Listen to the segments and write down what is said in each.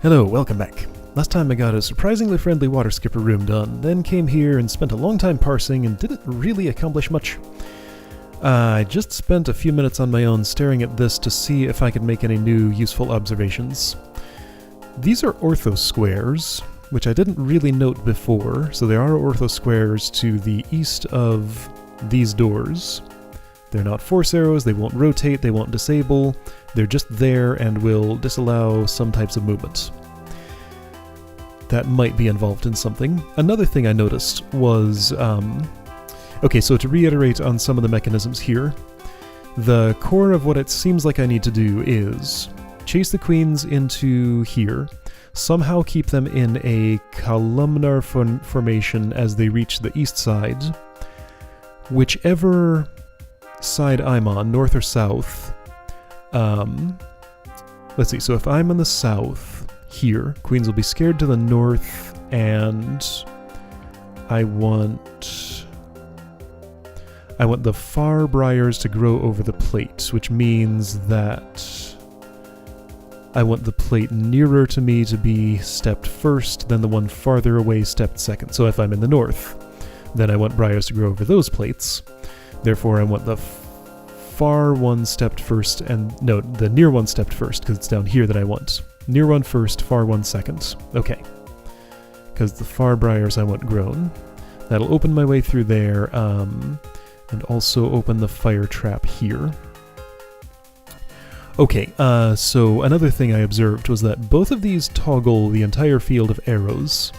Hello, welcome back. Last time I got a surprisingly friendly water skipper room done, then came here and spent a long time parsing and didn't really accomplish much. I just spent a few minutes on my own staring at this to see if I could make any new useful observations. These are orthosquares, which I didn't really note before, so there are orthosquares to the east of these doors. They're not force arrows, they won't rotate, they won't disable, they're just there and will disallow some types of movement. That might be involved in something. Another thing I noticed was, okay, so to reiterate on some of the mechanisms here, the core of what it seems like I need to do is chase the queens into here, somehow keep them in a columnar formation as they reach the east side. Whichever side I'm on, north or south, let's see, so if I'm on the south here, queens will be scared to the north, and I want the far briars to grow over the plate, which means that I want the plate nearer to me to be stepped first, then the one farther away stepped second. So if I'm in the north, then I want briars to grow over those plates. Therefore, I want the far one stepped first, and no, the near one stepped first, because it's down here that I want. Near one first, far one second. Okay. Because the far briars I want grown. That'll open my way through there, and also open the fire trap here. Okay, so another thing I observed was that both of these toggle the entire field of arrows.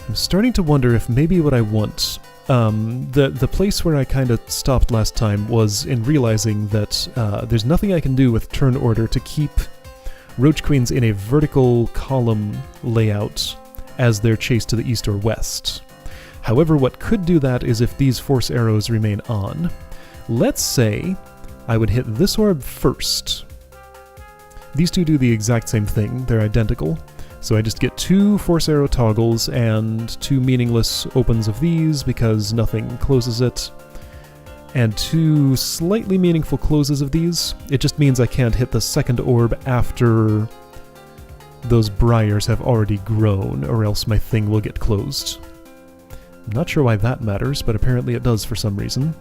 I'm starting to wonder if maybe what I want... the place where I kind of stopped last time was in realizing that there's nothing I can do with turn order to keep roach queens in a vertical column layout as they're chased to the east or west. However, what could do that is if these force arrows remain on. Let's say I would hit this orb first. These two do the exact same thing, they're identical. So I just get 2 force arrow toggles and 2 meaningless opens of these because nothing closes it, and 2 slightly meaningful closes of these. It just means I can't hit the second orb after those briars have already grown, or else my thing will get closed. I'm not sure why that matters, but apparently it does for some reason.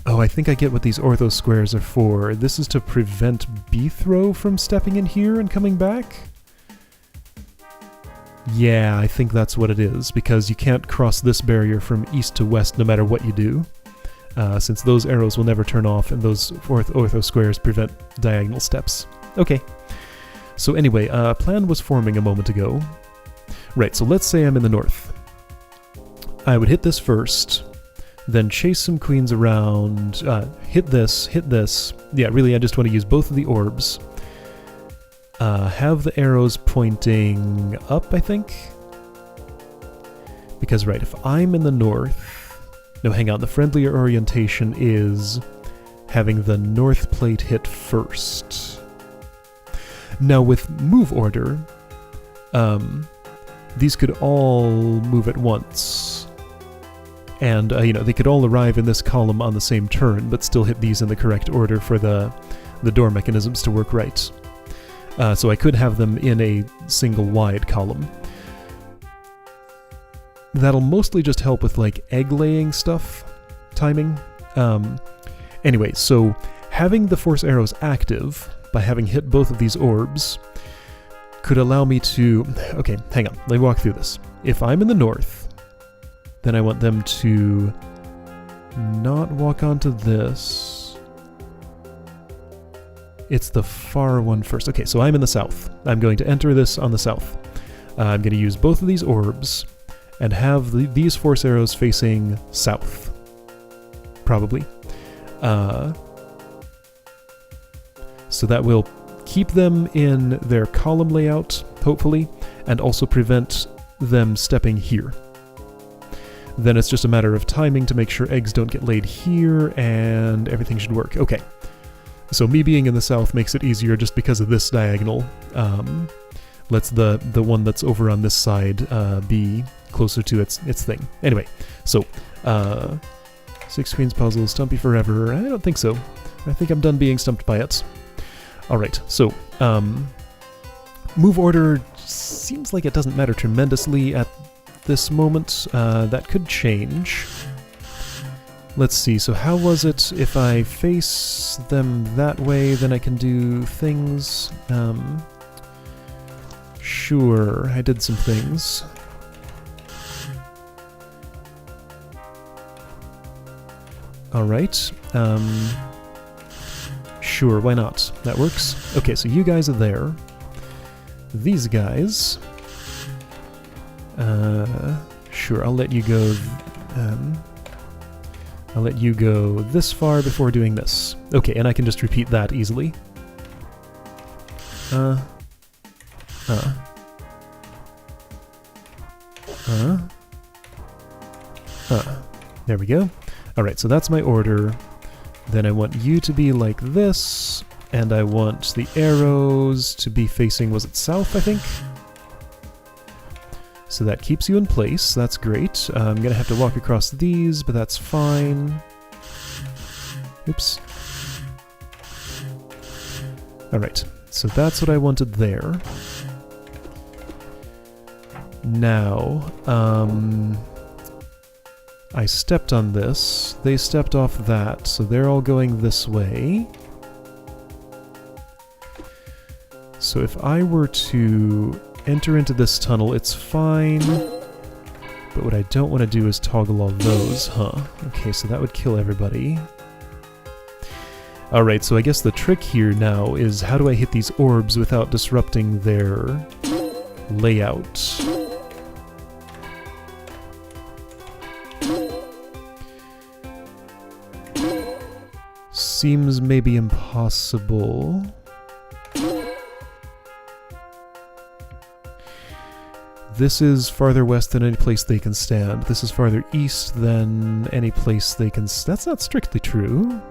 Oh, I think I get what these ortho squares are for. This is to prevent B-throw from stepping in here and coming back? Yeah, I think that's what it is, because you can't cross this barrier from east to west no matter what you do, since those arrows will never turn off and those ortho squares prevent diagonal steps. Okay. So anyway, plan was forming a moment ago. Right, so let's say I'm in the north. I would hit this first, then chase some queens around, hit this. Yeah, really, I just want to use both of the orbs. Have the arrows pointing up, I think? Because, right, if I'm in the north... No, hang on, the friendlier orientation is having the north plate hit first. Now, with move order, these could all move at once. And, they could all arrive in this column on the same turn, but still hit these in the correct order for the door mechanisms to work right. So I could have them in a single wide column. That'll mostly just help with, like, egg-laying stuff, timing. Anyway, so having the force arrows active, by having hit both of these orbs, could allow me to... Okay, hang on, let me walk through this. If I'm in the north... Then I want them to not walk onto this. It's the far one first. Okay, so I'm in the south. I'm going to enter this on the south. I'm going to use both of these orbs and have these force arrows facing south. Probably. So that will keep them in their column layout, hopefully, and also prevent them stepping here. Then it's just a matter of timing to make sure eggs don't get laid here, and everything should work. Okay. So me being in the south makes it easier just because of this diagonal. Lets the one that's over on this side be closer to its thing. Anyway, so 6 queens puzzle, Stumpy forever. I don't think so. I think I'm done being stumped by it. Alright, so Move order seems like it doesn't matter tremendously at this moment. That could change. Let's see, so how was it if I face them that way, then I can do things? Sure, I did some things. Alright, sure, why not? That works. Okay, so you guys are there. These guys... sure, I'll let you go... I'll let you go this far before doing this. Okay, and I can just repeat that easily. There we go. Alright, so that's my order. Then I want you to be like this, and I want the arrows to be facing, was it south, I think? So that keeps you in place, that's great. I'm gonna have to walk across these, but that's fine. Oops. Alright, so that's what I wanted there. Now, I stepped on this, they stepped off that, so they're all going this way. So if I were to enter into this tunnel, it's fine, but what I don't want to do is toggle all those, huh? Okay, so that would kill everybody. Alright, so I guess the trick here now is how do I hit these orbs without disrupting their layout? Seems maybe impossible. This is farther west than any place they can stand. This is farther east than any place they can... That's not strictly true.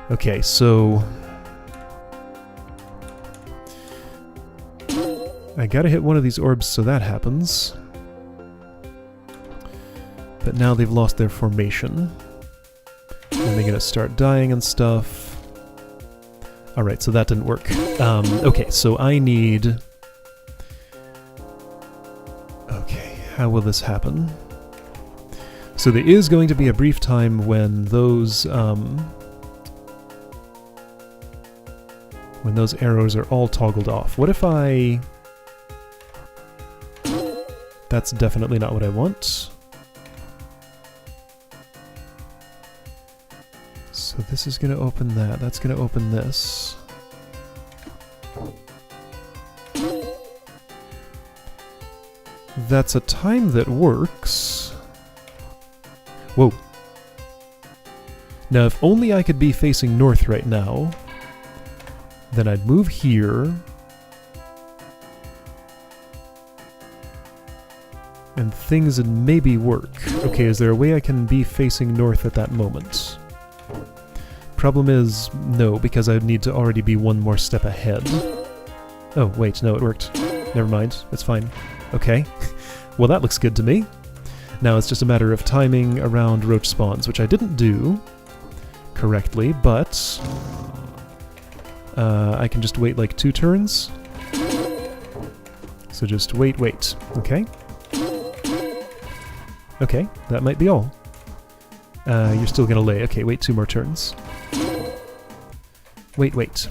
Okay, so... I gotta hit one of these orbs so that happens. But now they've lost their formation. And they're gonna start dying and stuff. Alright, so that didn't work. Okay, so I need... Okay, how will this happen? So there is going to be a brief time when those arrows are all toggled off. What if I... That's definitely not what I want. So this is going to open that, that's going to open this. That's a time that works. Whoa. Now if only I could be facing north right now, then I'd move here. And things would maybe work. Okay, is there a way I can be facing north at that moment? Problem is, no, because I would need to already be one more step ahead. Oh, wait, no, it worked. Never mind, it's fine. Okay. Well, that looks good to me. Now it's just a matter of timing around roach spawns, which I didn't do correctly, but I can just wait like 2 turns. So just wait. Okay. Okay, that might be all. You're still gonna lay. Okay, wait 2 more turns. Wait.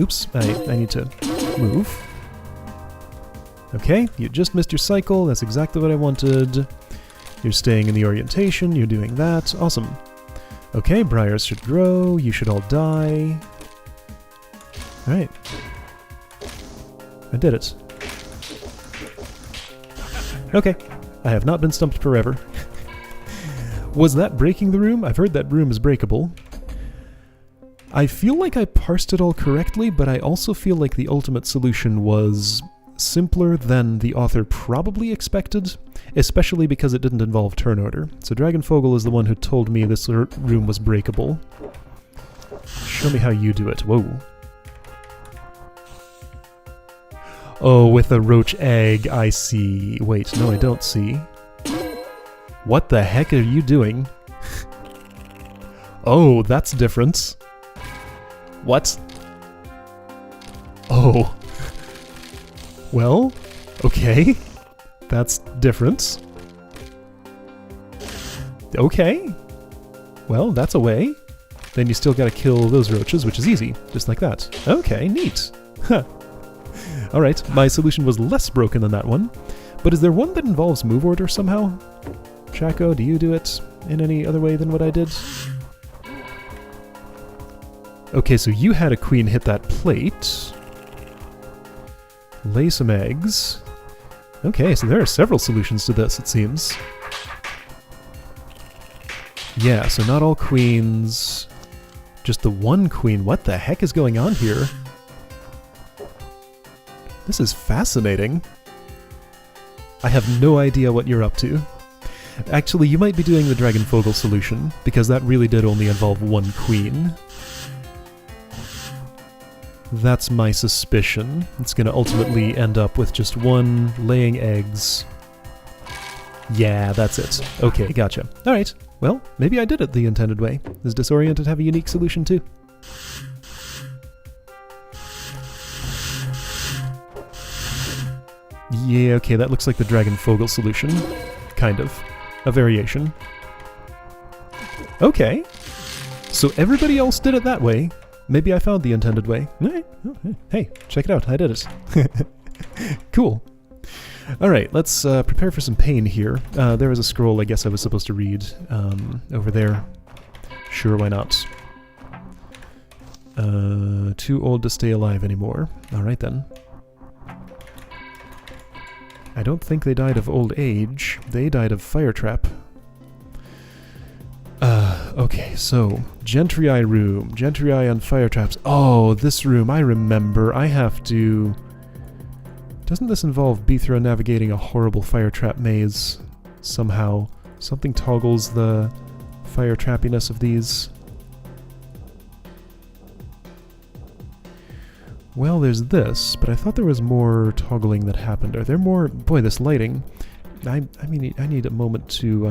Oops, I need to move. Okay, you just missed your cycle, that's exactly what I wanted. You're staying in the orientation, you're doing that, awesome. Okay, briars should grow, you should all die. Alright. I did it. Okay, I have not been stumped forever. Was that breaking the room? I've heard that room is breakable. I feel like I parsed it all correctly, but I also feel like the ultimate solution was simpler than the author probably expected, especially because it didn't involve turn order. So Dragonfogel is the one who told me this room was breakable. Show me how you do it. Whoa. Oh, with a roach egg, I see. Wait, no, I don't see. What the heck are you doing? Oh, that's different. What? Oh. Well, okay. That's different. Okay. Well, that's a way. Then you still gotta kill those roaches, which is easy. Just like that. Okay, neat. Huh. Alright, my solution was less broken than that one. But is there one that involves move order somehow? Chaco, do you do it in any other way than what I did? Okay, so you had a queen hit that plate. Lay some eggs. Okay, so there are several solutions to this, it seems. Yeah, so not all queens. Just the one queen. What the heck is going on here? This is fascinating. I have no idea what you're up to. Actually, you might be doing the Dragonfogel solution, because that really did only involve one queen. That's my suspicion. It's going to ultimately end up with just one laying eggs. Yeah, that's it. Okay, gotcha. Alright, well, maybe I did it the intended way. Does Disoriented have a unique solution too? Yeah, okay, that looks like the Dragonfogel solution. Kind of. A variation. Okay. So everybody else did it that way. Maybe I found the intended way. Hey, check it out, I did it. Cool. Alright, let's prepare for some pain here. There was a scroll I guess I was supposed to read over there. Sure, why not? Too old to stay alive anymore. Alright then. I don't think they died of old age. They died of fire trap. Okay, so Gentry room. Gentry on fire traps. Oh, this room, I remember. I have to... Doesn't this involve Bithra navigating a horrible fire trap maze? Somehow. Something toggles the fire trappiness of these. Well, there's this, but I thought there was more toggling that happened. Are there more? Boy, this lighting. I mean, I need a moment to,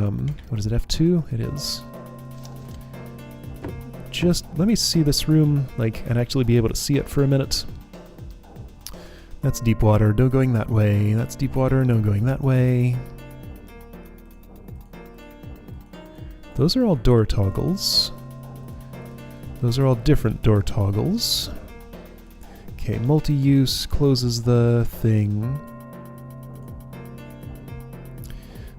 what is it, F2? It is. Just let me see this room, like, and actually be able to see it for a minute. That's deep water, no going that way. That's deep water, no going that way. Those are all door toggles. Those are all different door toggles. Okay, multi-use closes the thing.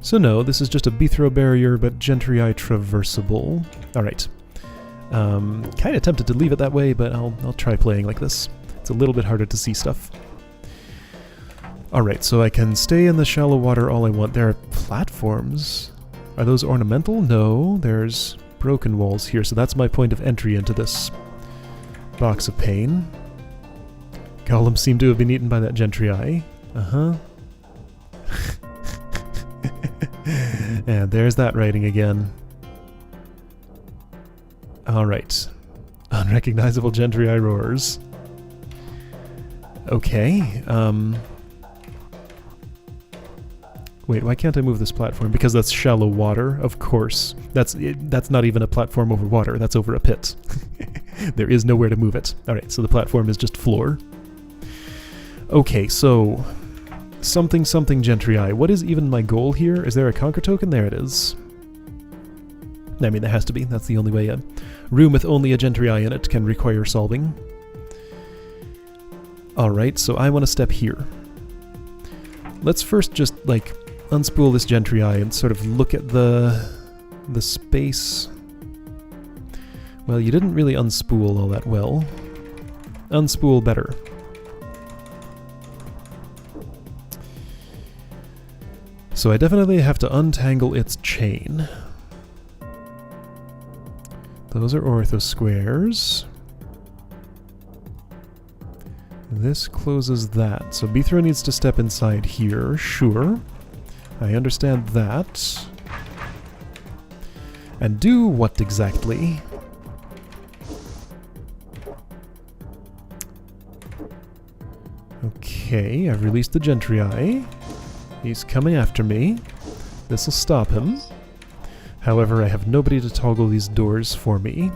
So no, this is just a Bithro barrier, but Gentry traversable. Alright. Kinda tempted to leave it that way, but I'll try playing like this. It's a little bit harder to see stuff. Alright, so I can stay in the shallow water all I want. There are platforms. Are those ornamental? No, there's broken walls here, so that's my point of entry into this box of pain. Golems seem to have been eaten by that Gentry. Uh-huh. And there's that writing again. Alright. Unrecognizable Gentry roars. Okay, wait, why can't I move this platform? Because that's shallow water, of course. That's not even a platform over water, that's over a pit. There is nowhere to move it. Alright, so the platform is just floor. Okay, so... Something something Gentry. What is even my goal here? Is there a conquer token? There it is. I mean, there has to be. That's the only way a room with only a Gentry in it can require solving. Alright, so I want to step here. Let's first just, like, unspool this Gentry and sort of look at the space. Well, you didn't really unspool all that well. Unspool better. So I definitely have to untangle its chain. Those are ortho squares. This closes that. So Bithra needs to step inside here, sure. I understand that. And do what exactly? Okay, I've released the Gentry. He's coming after me. This'll stop him. However, I have nobody to toggle these doors for me.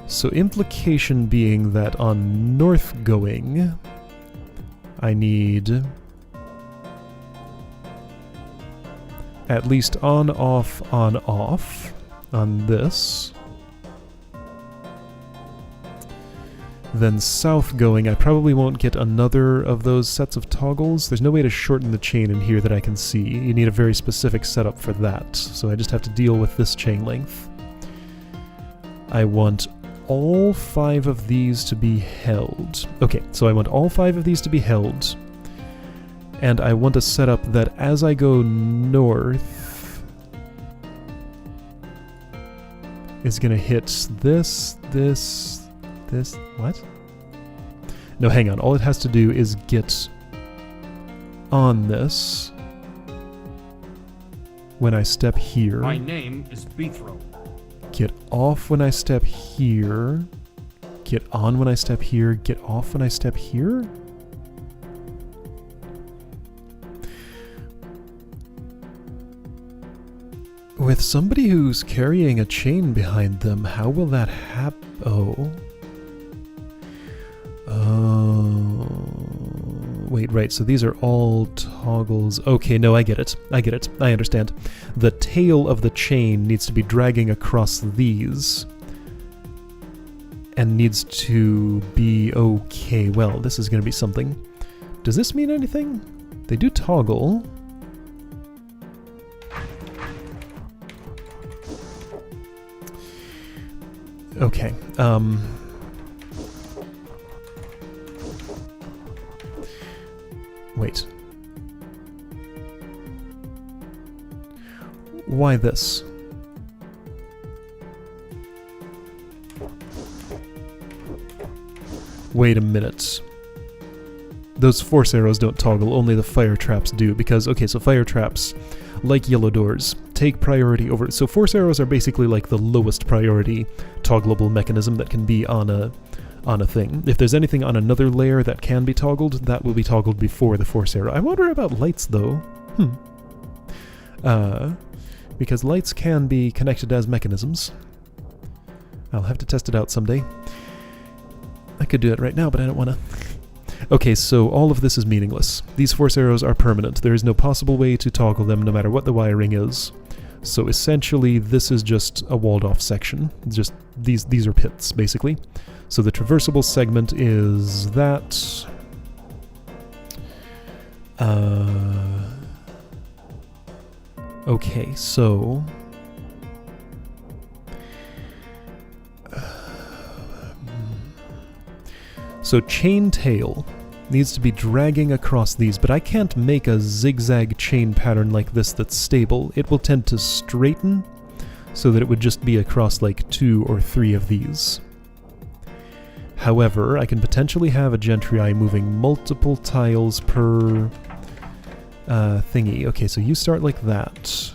So implication being that on north going, I need at least on, off on this. Then south going, I probably won't get another of those sets of toggles. There's no way to shorten the chain in here that I can see. You need a very specific setup for that. So I just have to deal with this chain length. I want all 5 of these to be held. Okay, so I want all 5 of these to be held. And I want a setup that as I go north is gonna hit this, what? No, hang on. All it has to do is get on this when I step here. My name is Beethro. Get off when I step here. Get on when I step here. Get off when I step here? With somebody who's carrying a chain behind them, how will that happen? Oh. Wait, right, so these are all toggles. Okay, no, I get it. I understand. The tail of the chain needs to be dragging across these. And needs to be okay. Well, this is going to be something. Does this mean anything? They do toggle. Okay, wait. Why this? Wait a minute. Those force arrows don't toggle, only the fire traps do, because, okay, so fire traps, like yellow doors, take priority over... So force arrows are basically like the lowest priority toggleable mechanism that can be on a thing. If there's anything on another layer that can be toggled, that will be toggled before the force arrow. I wonder about lights, though. Because lights can be connected as mechanisms. I'll have to test it out someday. I could do it right now, but I don't want to. Okay, so all of this is meaningless. These force arrows are permanent. There is no possible way to toggle them no matter what the wiring is. So essentially, this is just a walled-off section. It's just these are pits, basically. So the traversable segment is that. Okay, so... So chain tail needs to be dragging across these, but I can't make a zigzag chain pattern like this that's stable. It will tend to straighten, so that it would just be across like 2 or 3 of these. However, I can potentially have a gentry moving multiple tiles per thingy. Okay, so you start like that.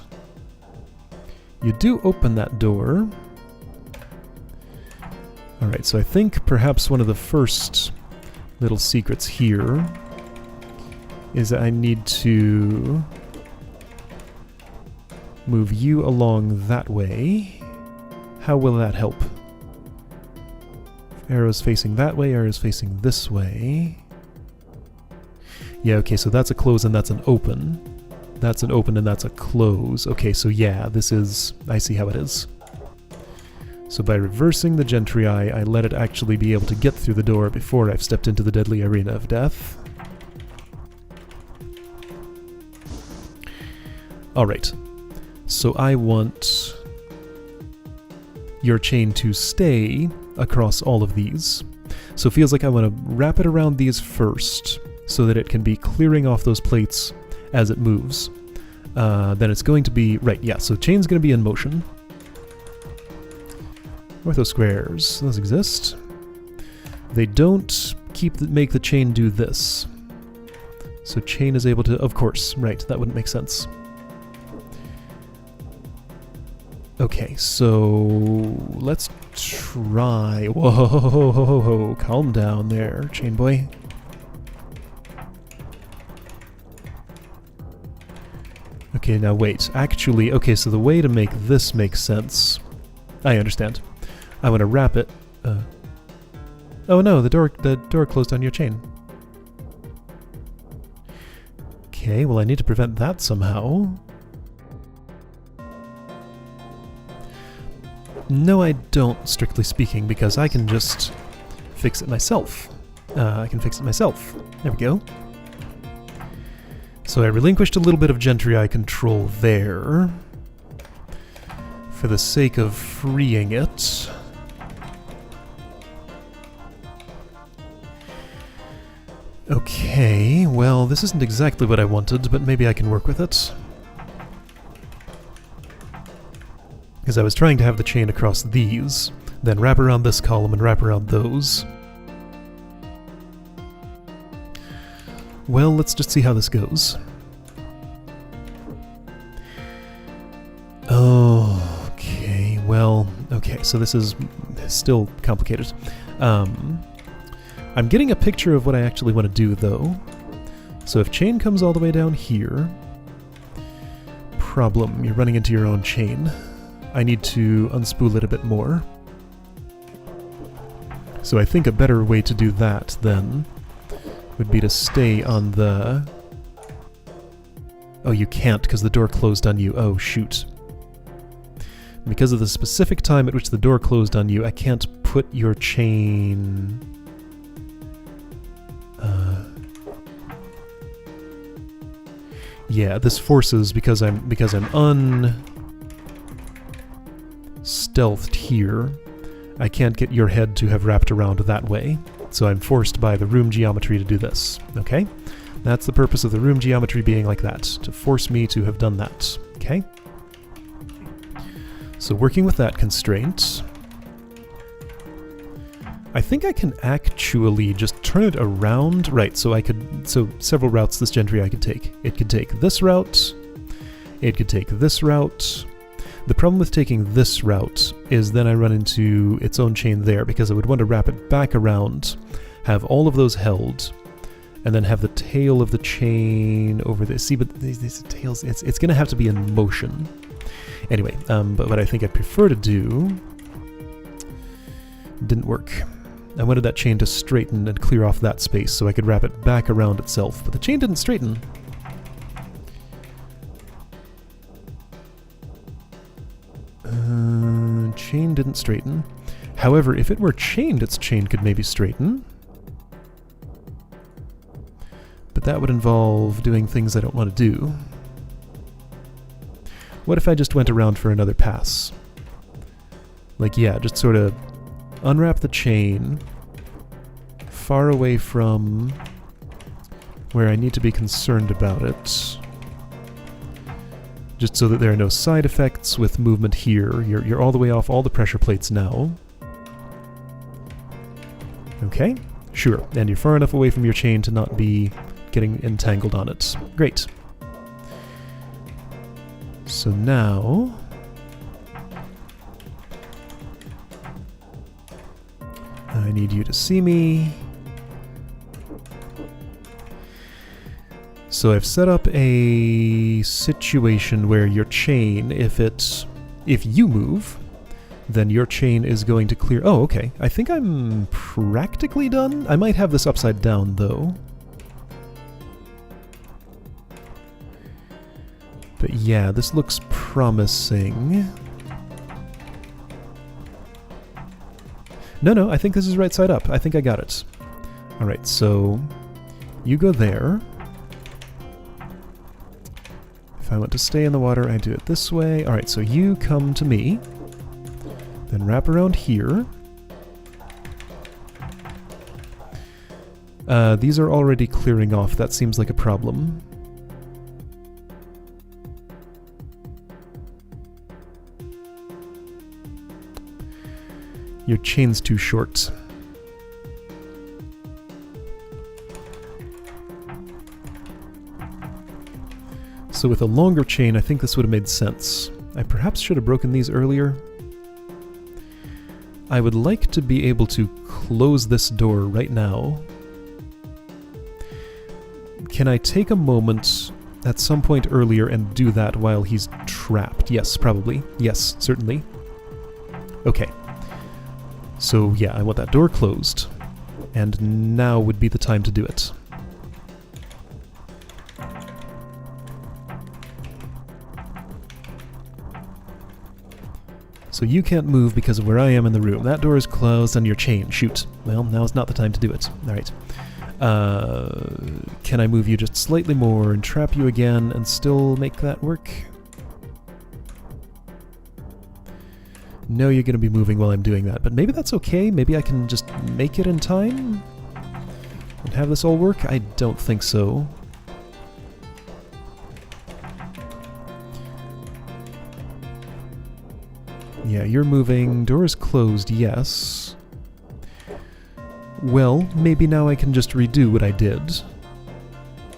You do open that door. Alright, so I think perhaps one of the first little secrets here is that I need to move you along that way. How will that help? Arrows facing that way, arrows facing this way. Yeah, okay, so that's a close and that's an open. That's an open and that's a close. Okay, so yeah, this is... I see how it is. So by reversing the gentry, I let it actually be able to get through the door before I've stepped into the deadly arena of death. Alright, so I want your chain to stay across all of these. So it feels like I want to wrap it around these first, so that it can be clearing off those plates as it moves. Then it's going to be... Right, yeah, so chain's going to be in motion. Ortho squares, those exist. They don't make the chain do this. So chain is able to... Of course, right, that wouldn't make sense. Okay, so let's try... Whoa, calm down there, chain boy. Okay, now wait. Actually, okay, so the way to make this make sense... I understand. I want to wrap it... Oh no, the door closed on your chain. Okay, well I need to prevent that somehow. No, I don't, strictly speaking, because I can just fix it myself. I can fix it myself. There we go. So I relinquished a little bit of Gentry control there, for the sake of freeing it. Okay, well, this isn't exactly what I wanted, but maybe I can work with it. Because I was trying to have the chain across these, then wrap around this column and wrap around those. Well, let's just see how this goes. Oh, okay, well, okay, so this is still complicated. I'm getting a picture of what I actually want to do, though. So if chain comes all the way down here... Problem, you're running into your own chain. I need to unspool it a bit more. So I think a better way to do that, then, would be to stay on the... Oh, you can't, because the door closed on you. Oh, shoot. Because of the specific time at which the door closed on you, I can't put your chain... Yeah, this forces, because I'm stealthed here, I can't get your head to have wrapped around that way. So I'm forced by the room geometry to do this, okay? That's the purpose of the room geometry being like that, to force me to have done that, okay? So working with that constraint, I think I can actually just turn it around. Right, so several routes this Gentry I could take. It could take this route, it could take this route. The problem with taking this route is then I run into its own chain there, because I would want to wrap it back around, have all of those held, and then have the tail of the chain over this. See, but these tails, it's going to have to be in motion. Anyway, but what I think I'd prefer to do didn't work. I wanted that chain to straighten and clear off that space so I could wrap it back around itself, but the chain didn't straighten. Chain didn't straighten. However, if it were chained, its chain could maybe straighten. But that would involve doing things I don't want to do. What if I just went around for another pass? Like, yeah, just sort of unwrap the chain far away from where I need to be concerned about it. Just so that there are no side effects with movement here. You're all the way off all the pressure plates now. Okay, sure. And you're far enough away from your chain to not be getting entangled on it. Great. So now... I need you to see me. So I've set up a situation where your chain, if you move, then your chain is going to clear... Oh, okay. I think I'm practically done. I might have this upside down, though. But yeah, this looks promising. No, I think this is right side up. I think I got it. Alright, so you go there. If I want to stay in the water, I do it this way. Alright, so you come to me. Then wrap around here. These are already clearing off. That seems like a problem. Your chain's too short. So with a longer chain, I think this would have made sense. I perhaps should have broken these earlier. I would like to be able to close this door right now. Can I take a moment at some point earlier and do that while he's trapped. Yes, probably. Yes, certainly. Okay. So yeah, I want that door closed. And now would be the time to do it. So you can't move because of where I am in the room. That door is closed and you're chained. Shoot. Well, now's not the time to do it. Alright. Can I move you just slightly more and trap you again and still make that work? No, you're going to be moving while I'm doing that, but maybe that's okay. Maybe I can just make it in time and have this all work? I don't think so. Yeah, you're moving. Door is closed, yes. Well, maybe now I can just redo what I did.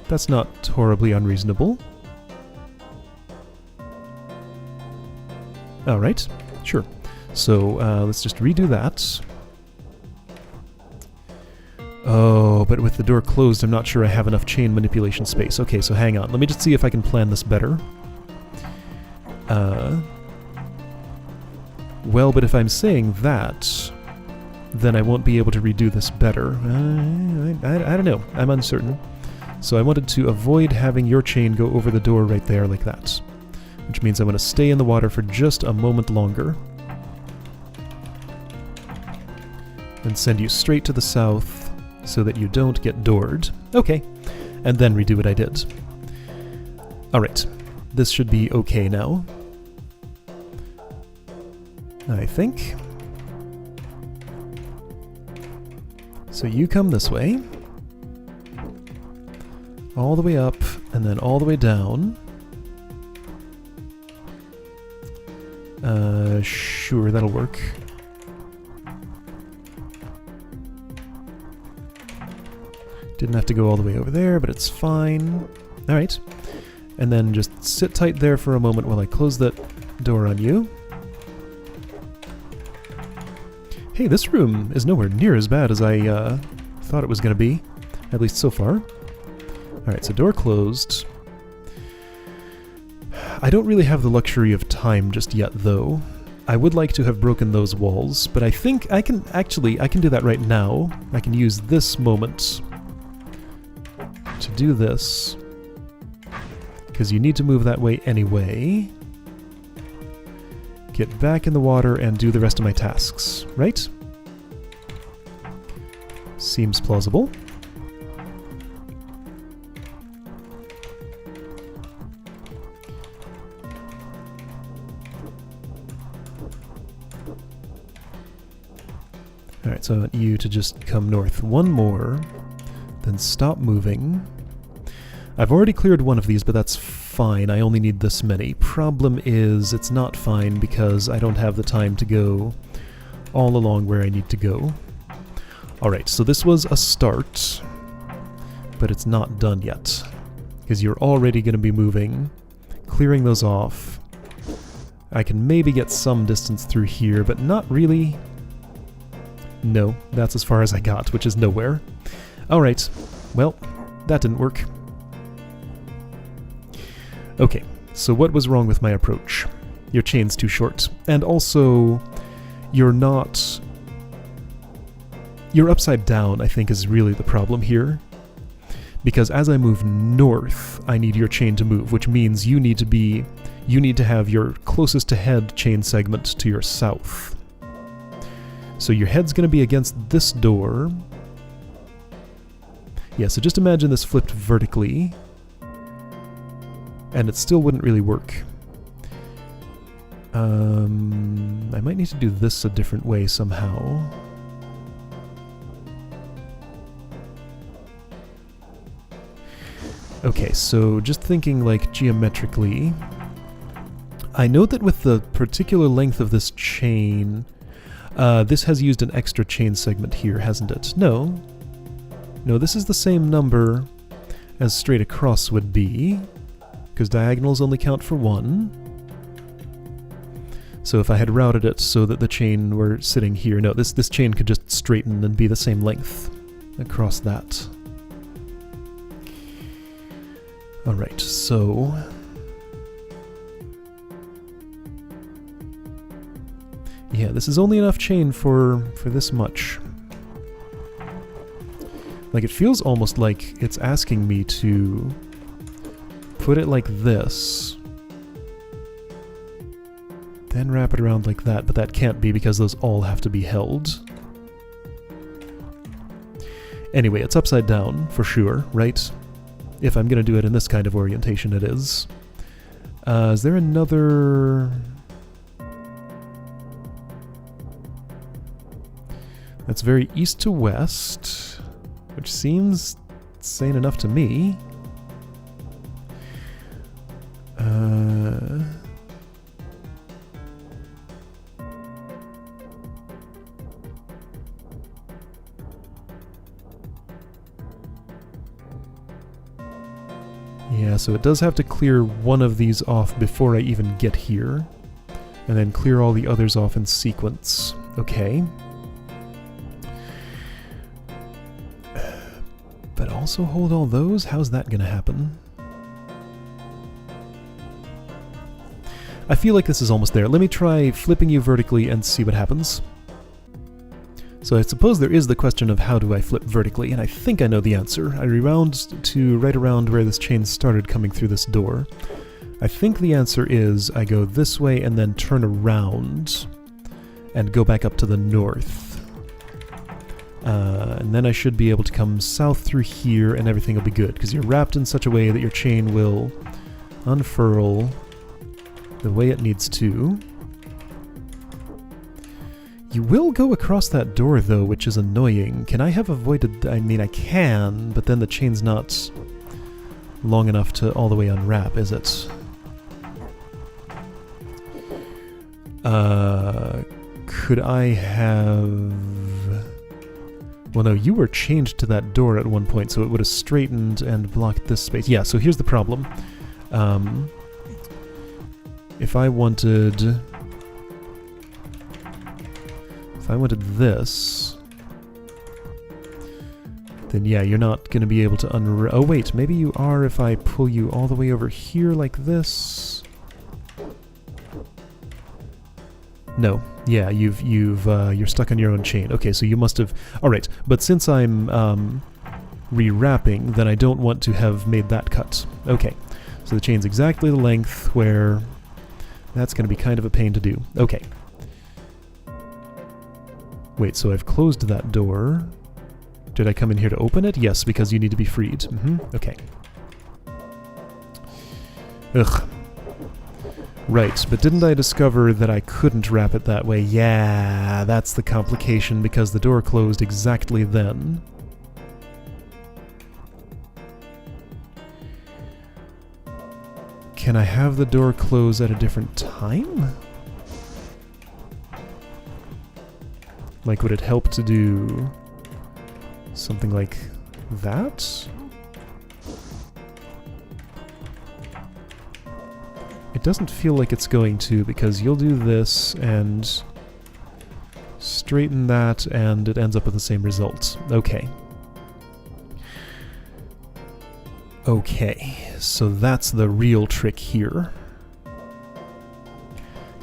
That's not horribly unreasonable. Alright, sure. So, let's just redo that. Oh, but with the door closed, I'm not sure I have enough chain manipulation space. Okay, so hang on. Let me just see if I can plan this better. Well, but if I'm saying that, then I won't be able to redo this better. I don't know. I'm uncertain. So I wanted to avoid having your chain go over the door right there like that. Which means I'm going to stay in the water for just a moment longer. And send you straight to the south so that you don't get doored. Okay. And then redo what I did. Alright. This should be okay now. I think. So you come this way. All the way up, and then all the way down. Sure, that'll work. Didn't have to go all the way over there, but it's fine. Alright. And then just sit tight there for a moment while I close that door on you. Hey, this room is nowhere near as bad as I thought it was going to be. At least so far. Alright, so door closed. I don't really have the luxury of time just yet, though. I would like to have broken those walls, but I think I can do that right now. I can use this moment to do this. Because you need to move that way anyway. Get back in the water and do the rest of my tasks, right? Seems plausible. Alright, so I want you to just come north one more, then stop moving. I've already cleared one of these, but that's fine. I only need this many. Problem is, it's not fine because I don't have the time to go all along where I need to go. Alright, so this was a start, but it's not done yet. Because you're already going to be moving, clearing those off. I can maybe get some distance through here, but not really. No, that's as far as I got, which is nowhere. Alright, well, that didn't work. Okay, so what was wrong with my approach? Your chain's too short, and also, you're upside down, I think, is really the problem here. Because as I move north, I need your chain to move, which means you need to have your closest to head chain segment to your south. So your head's going to be against this door. Yeah, so just imagine this flipped vertically. And it still wouldn't really work. I might need to do this a different way somehow. Okay, so just thinking like geometrically, I know that with the particular length of this chain, this has used an extra chain segment here, hasn't it? No. No, this is the same number as straight across would be, because diagonals only count for one. So if I had routed it so that the chain were sitting here, no, this chain could just straighten and be the same length across that. Alright, so... yeah, this is only enough chain for this much. Like, it feels almost like it's asking me to put it like this, then wrap it around like that, but that can't be because those all have to be held. Anyway, it's upside down, for sure, right? If I'm gonna do it in this kind of orientation, it is. Is there another... that's very east to west, which seems sane enough to me. Yeah, so it does have to clear one of these off before I even get here, and then clear all the others off in sequence. Okay. But also hold all those? How's that gonna happen? I feel like this is almost there. Let me try flipping you vertically and see what happens. So I suppose there is the question of how do I flip vertically, and I think I know the answer. I rewound to right around where this chain started coming through this door. I think the answer is I go this way and then turn around and go back up to the north. And then I should be able to come south through here and everything will be good, because you're wrapped in such a way that your chain will unfurl the way it needs to. You will go across that door, though, which is annoying. Can I have avoided... I mean, I can, but then the chain's not long enough to all the way unwrap, is it? Could I have... well, no, you were chained to that door at one point, so it would have straightened and blocked this space. Yeah, so here's the problem. If I wanted this, then yeah, you're not going to be able to oh wait, maybe you are if I pull you all the way over here like this. No, yeah, you're stuck on your own chain. Okay, so you must have... alright, but since I'm re-wrapping, then I don't want to have made that cut. Okay, so the chain's exactly the length where that's going to be kind of a pain to do. Okay. Wait, so I've closed that door. Did I come in here to open it? Yes, because you need to be freed. Okay. Ugh. Right, but didn't I discover that I couldn't wrap it that way? Yeah, that's the complication, because the door closed exactly then. Can I have the door close at a different time? Like, would it help to do something like that? It doesn't feel like it's going to, because you'll do this and straighten that and it ends up with the same result. Okay. Okay, so that's the real trick here.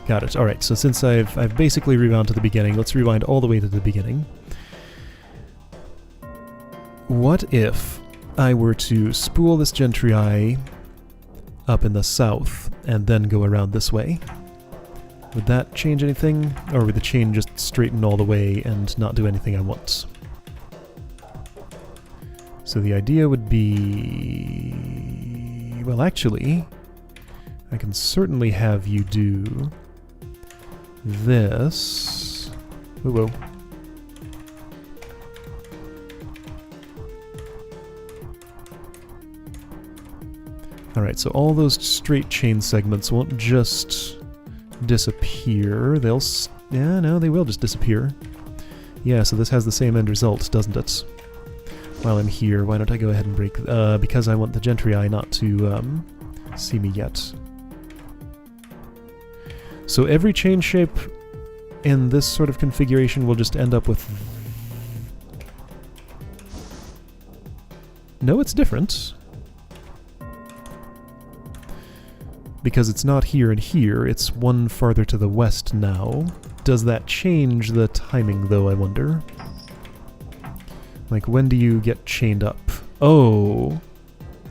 Got it. Alright, so since I've basically rewound to the beginning, let's rewind all the way to the beginning. What if I were to spool this gentry up in the south and then go around this way? Would that change anything? Or would the chain just straighten all the way and not do anything I want? So the idea would be... well, actually, I can certainly have you do this. Whoa. Alright, so all those straight chain segments won't just disappear. They'll... yeah, no, they will just disappear. Yeah, so this has the same end result, doesn't it? While I'm here, why don't I go ahead and break... because I want the gentry not to see me yet. So every chain shape in this sort of configuration will just end up with... no, it's different. because it's not here and here, it's one farther to the west now. Does that change the timing, though, I wonder? Like, when do you get chained up? Oh,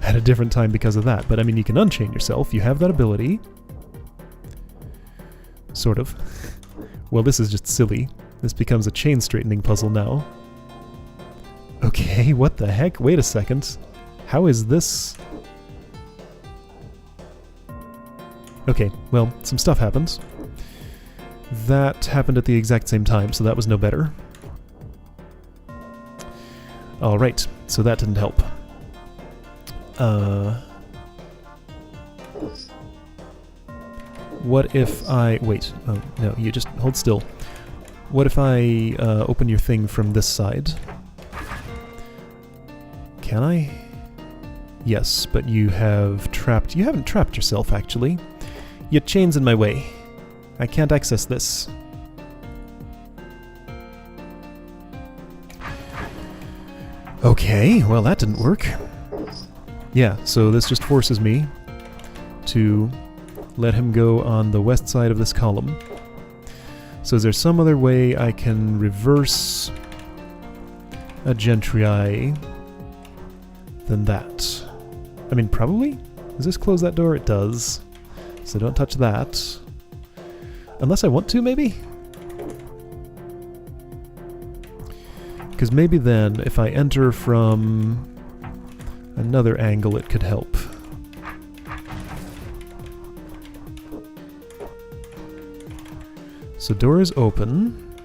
at a different time because of that. But, I mean, you can unchain yourself. You have that ability. Sort of. Well, this is just silly. This becomes a chain straightening puzzle now. Okay, what the heck? Wait a second. How is this... Okay, well, some stuff happens. That happened at the exact same time, so that was no better. Alright, so that didn't help. What if I... Wait, oh, no, you just hold still. What if I open your thing from this side? Can I? Yes, but you have trapped... You haven't trapped yourself, actually. Your chain's in my way. I can't access this. Okay, well that didn't work. Yeah, so this just forces me to let him go on the west side of this column. So is there some other way I can reverse a Gentrii than that? I mean, probably? Does this close that door? It does. So don't touch that. Unless I want to, maybe? Because maybe then, if I enter from another angle, it could help. So door is open.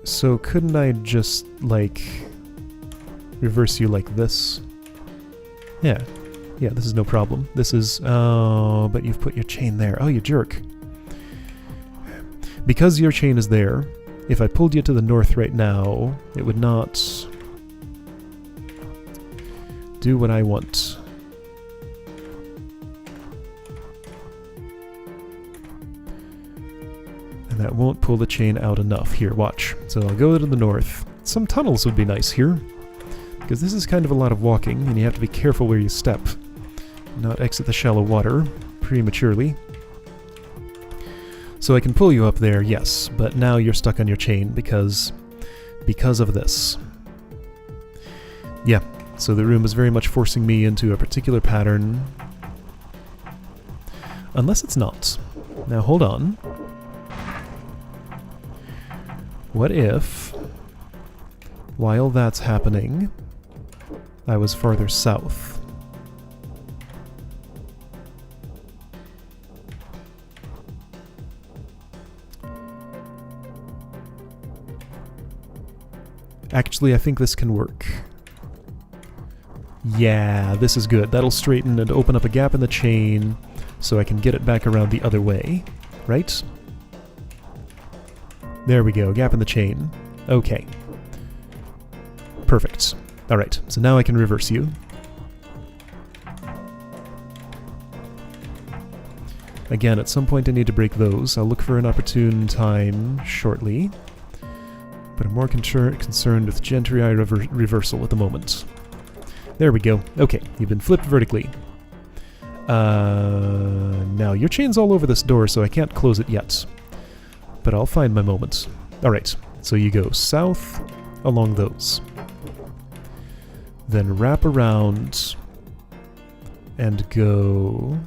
So couldn't I just, like, reverse you like this? Yeah. Yeah, this is no problem. This is... Oh, but you've put your chain there. Oh, you jerk. Because your chain is there, if I pulled you to the north right now, it would not do what I want. And that won't pull the chain out enough. Here, watch. So I'll go to the north. Some tunnels would be nice here, because this is kind of a lot of walking, and you have to be careful where you step. Not exit the shallow water prematurely. So I can pull you up there, yes, but now you're stuck on your chain because of this. Yeah, so the room is very much forcing me into a particular pattern. Unless it's not. Now hold on. What if, while that's happening, I was farther south? Actually, I think this can work. Yeah, this is good. That'll straighten and open up a gap in the chain so I can get it back around the other way. Right? There we go, gap in the chain. Okay. Perfect. Alright, so now I can reverse you. Again, at some point I need to break those. I'll look for an opportune time shortly. But I'm more concerned with Gentrii reversal at the moment. There we go. Okay, you've been flipped vertically. Now, your chain's all over this door, so I can't close it yet. But I'll find my moment. Alright, so you go south along those. Then wrap around and go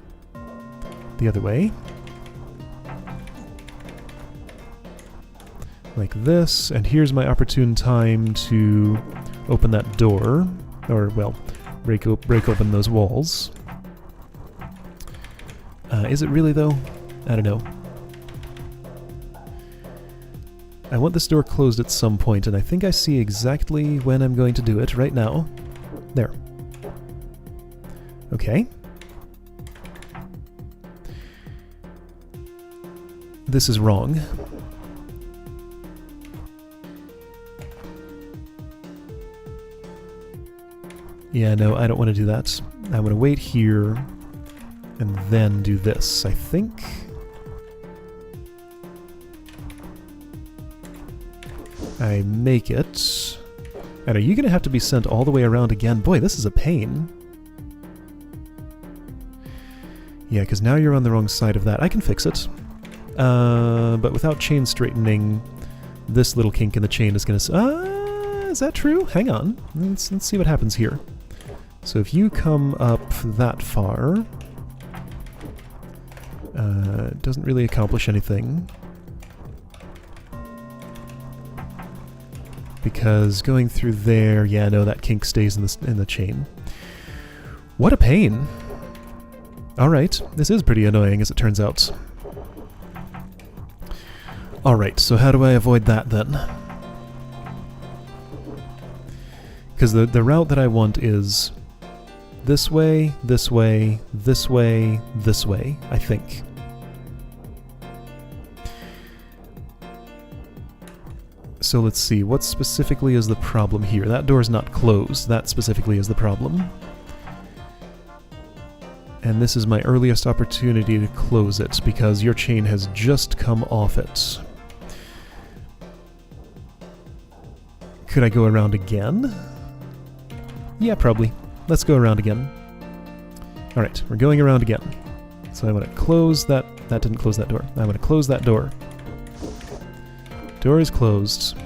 the other way. Like this, and here's my opportune time to open that door, or, well, break open those walls. Is it really, though? I don't know. I want this door closed at some point, and I think I see exactly when I'm going to do it right now. There. Okay. This is wrong. Yeah, no, I don't want to do that. I want to wait here and then do this, I think. I make it And are you going to have to be sent all the way around again? Boy, this is a pain. Yeah, because now you're on the wrong side of that. I can fix it. But without chain straightening, this little kink in the chain is going to... is that true? Hang on. Let's see what happens here. So if you come up that far... it doesn't really accomplish anything. Because going through there... Yeah, no, that kink stays in the chain. What a pain! Alright, this is pretty annoying as it turns out. Alright, so how do I avoid that then? Because the route that I want is this way, this way, this way, this way, I think. So let's see, what specifically is the problem here? That door's not closed, that specifically is the problem. And this is my earliest opportunity to close it, because your chain has just come off it. Could I go around again? Yeah, probably. Let's go around again. Alright, we're going around again. So I want to close that... That didn't close that door. I want to close that door. Door is closed.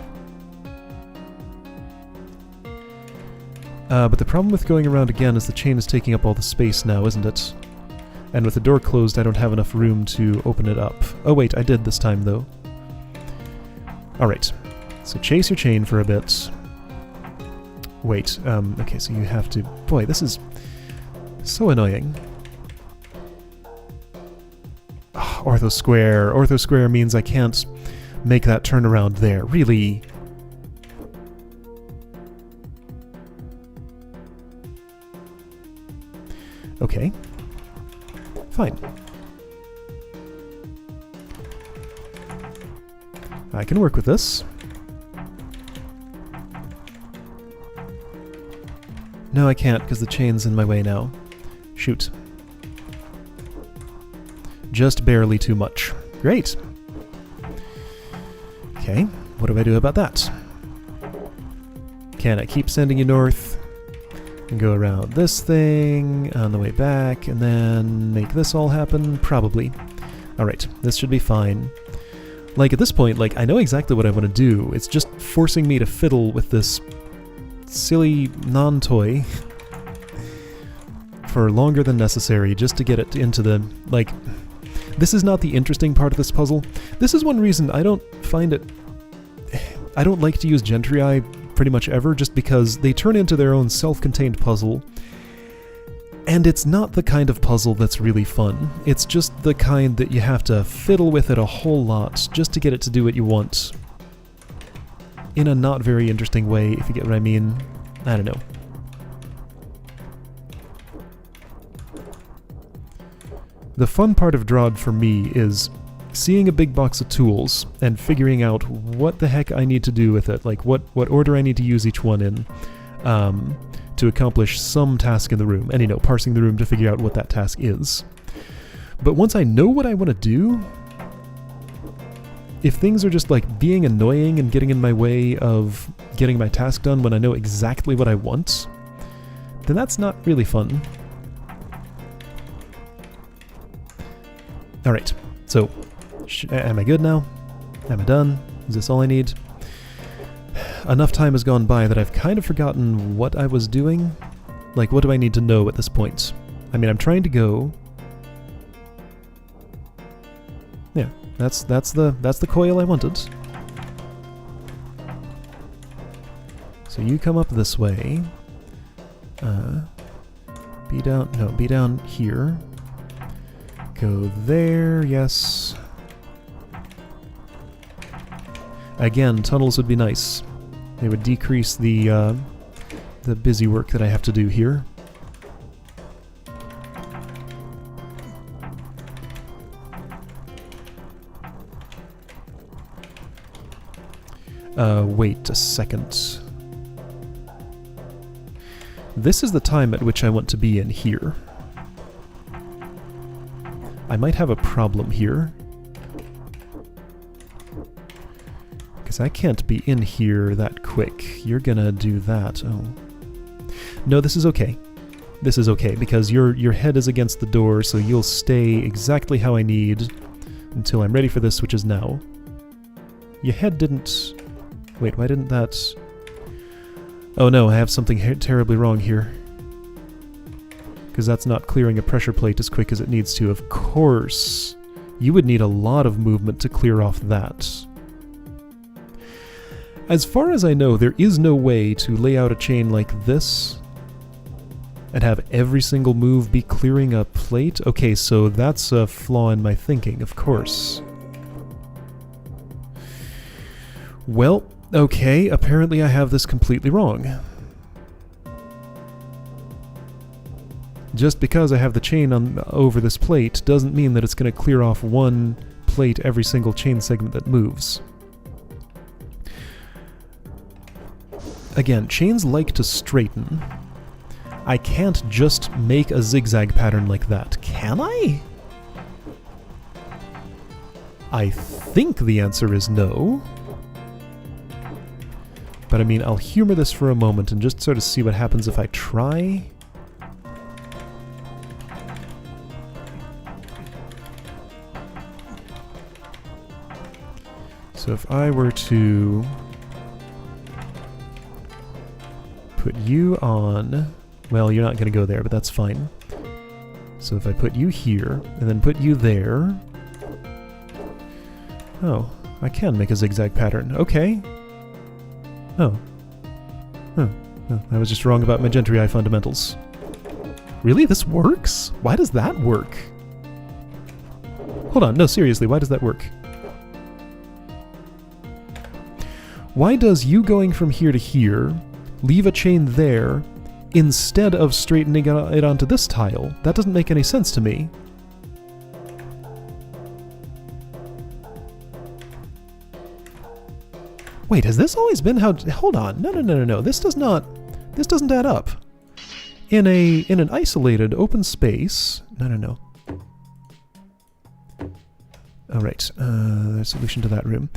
But the problem with going around again is the chain is taking up all the space now, isn't it? And with the door closed, I don't have enough room to open it up. Oh wait, I did this time though. Alright, so chase your chain for a bit. Wait, okay, so you have to... Boy, this is so annoying. Oh, ortho square. Ortho square means I can't make that turnaround there. Really? Okay. Fine. I can work with this. No, I can't, because the chain's in my way now. Shoot. Just barely too much. Great. Okay, what do I do about that? Can I keep sending you north? And go around this thing on the way back, and then make this all happen? Probably. Alright, this should be fine. Like, at this point, like, I know exactly what I want to do. It's just forcing me to fiddle with this silly non-toy for longer than necessary just to get it into the, like... This is not the interesting part of this puzzle. This is one reason I don't find it... I don't like to use Gentry pretty much ever, just because they turn into their own self-contained puzzle, and it's not the kind of puzzle that's really fun. It's just the kind that you have to fiddle with it a whole lot just to get it to do what you want. In a not very interesting way, if you get what I mean. I don't know. The fun part of DROD for me is seeing a big box of tools and figuring out what the heck I need to do with it, like what order I need to use each one in to accomplish some task in the room, and, you know, parsing the room to figure out what that task is. But once I know what I want to do, if things are just like being annoying and getting in my way of getting my task done when I know exactly what I want, then that's not really fun. Alright, so am I good now? Am I done? Is this all I need? Enough time has gone by that I've kind of forgotten what I was doing. Like, what do I need to know at this point? I mean, I'm trying to go... Yeah, that's the coil I wanted. So you come up this way. Be down here. Go there, yes. Again, tunnels would be nice. They would decrease the busy work that I have to do here. Wait a second. This is the time at which I want to be in here. I might have a problem here. Because I can't be in here that quick. quick. You're gonna do that. Oh. No, this is okay. This is okay, because your head is against the door, so you'll stay exactly how I need until I'm ready for this, which is now. Your head didn't... Wait, why didn't that... Oh no, I have something terribly wrong here. Because that's not clearing a pressure plate as quick as it needs to. Of course. You would need a lot of movement to clear off that. As far as I know, there is no way to lay out a chain like this and have every single move be clearing a plate? Okay, so that's a flaw in my thinking, of course. Well, okay, apparently I have this completely wrong. Just because I have the chain over this plate doesn't mean that it's going to clear off one plate every single chain segment that moves. Again, chains like to straighten. I can't just make a zigzag pattern like that, can I? I think the answer is no. But I mean, I'll humor this for a moment and just sort of see what happens if I try. So if I were to put you on... Well, you're not going to go there, but that's fine. So if I put you here, and then put you there... Oh, I can make a zigzag pattern. Okay. Oh. Huh. Oh, I was just wrong about my Gentry Eye fundamentals. Really? This works? Why does that work? Hold on, no, seriously, why does that work? Why does you going from here to here leave a chain there instead of straightening it onto this tile? That doesn't make any sense to me. Wait, has this always been how... Hold on. No. This doesn't add up. In an isolated open space... No. Alright, solution to that room.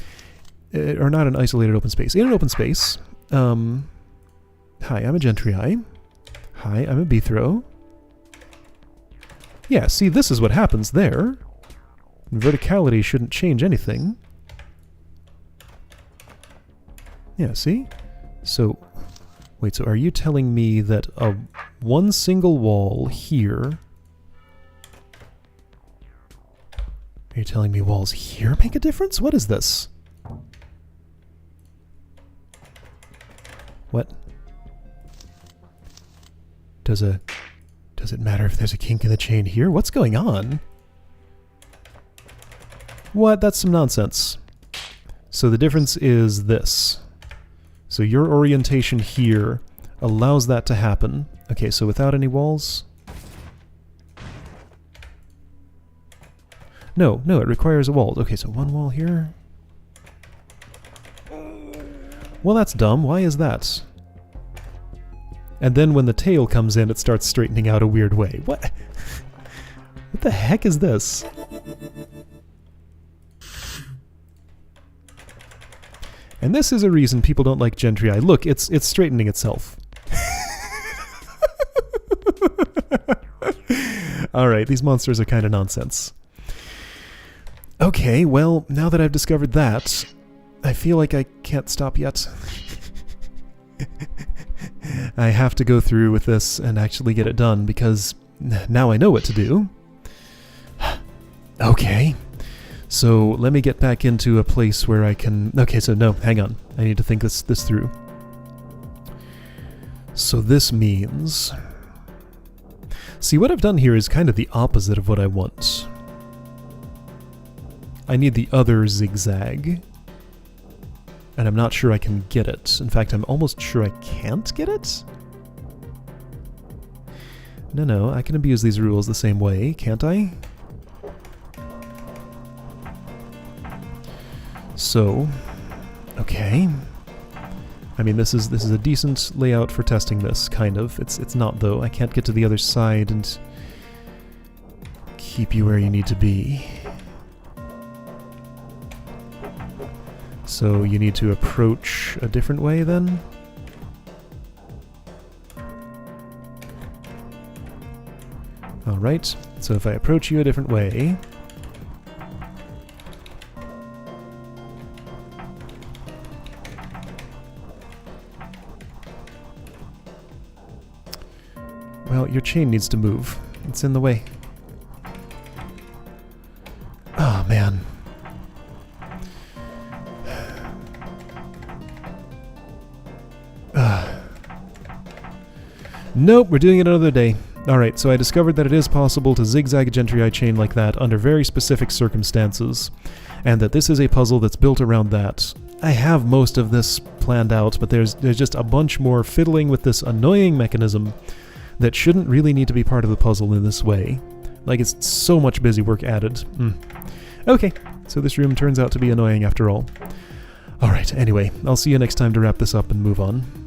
Or not an isolated open space. In an open space... Hi, I'm a Gentry Eye. Hi, I'm a Bethro. Yeah, see, this is what happens there. Verticality shouldn't change anything. Yeah, see? So, wait, so are you telling me that one single wall here... Are you telling me walls here make a difference? What is this? What? Does it matter if there's a kink in the chain here? What's going on? What? That's some nonsense. So the difference is this. So your orientation here allows that to happen. Okay, so without any walls? No, it requires a wall. Okay, so one wall here. Well, that's dumb. Why is that? And then when the tail comes in, it starts straightening out a weird way. What? What the heck is this? And this is a reason people don't like Gentry Eye. Look, it's straightening itself. Alright, these monsters are kind of nonsense. Okay, well, now that I've discovered that, I feel like I can't stop yet. I have to go through with this and actually get it done, because now I know what to do. Okay. So let me get back into a place where I can... Okay, so no, hang on. I need to think this through. So this means... See, what I've done here is kind of the opposite of what I want. I need the other zigzag. And I'm not sure I can get it. In fact, I'm almost sure I can't get it? No, I can abuse these rules the same way, can't I? So, okay. I mean, this is a decent layout for testing this, kind of. It's not, though. I can't get to the other side and keep you where you need to be. So you need to approach a different way then? Alright, so if I approach you a different way... Well, your chain needs to move. It's in the way. Oh, man. Nope, we're doing it another day. Alright, so I discovered that it is possible to zigzag a Gentry chain like that under very specific circumstances, and that this is a puzzle that's built around that. I have most of this planned out, but there's just a bunch more fiddling with this annoying mechanism that shouldn't really need to be part of the puzzle in this way. Like, it's so much busy work added. Okay, so this room turns out to be annoying after all. Alright, anyway, I'll see you next time to wrap this up and move on.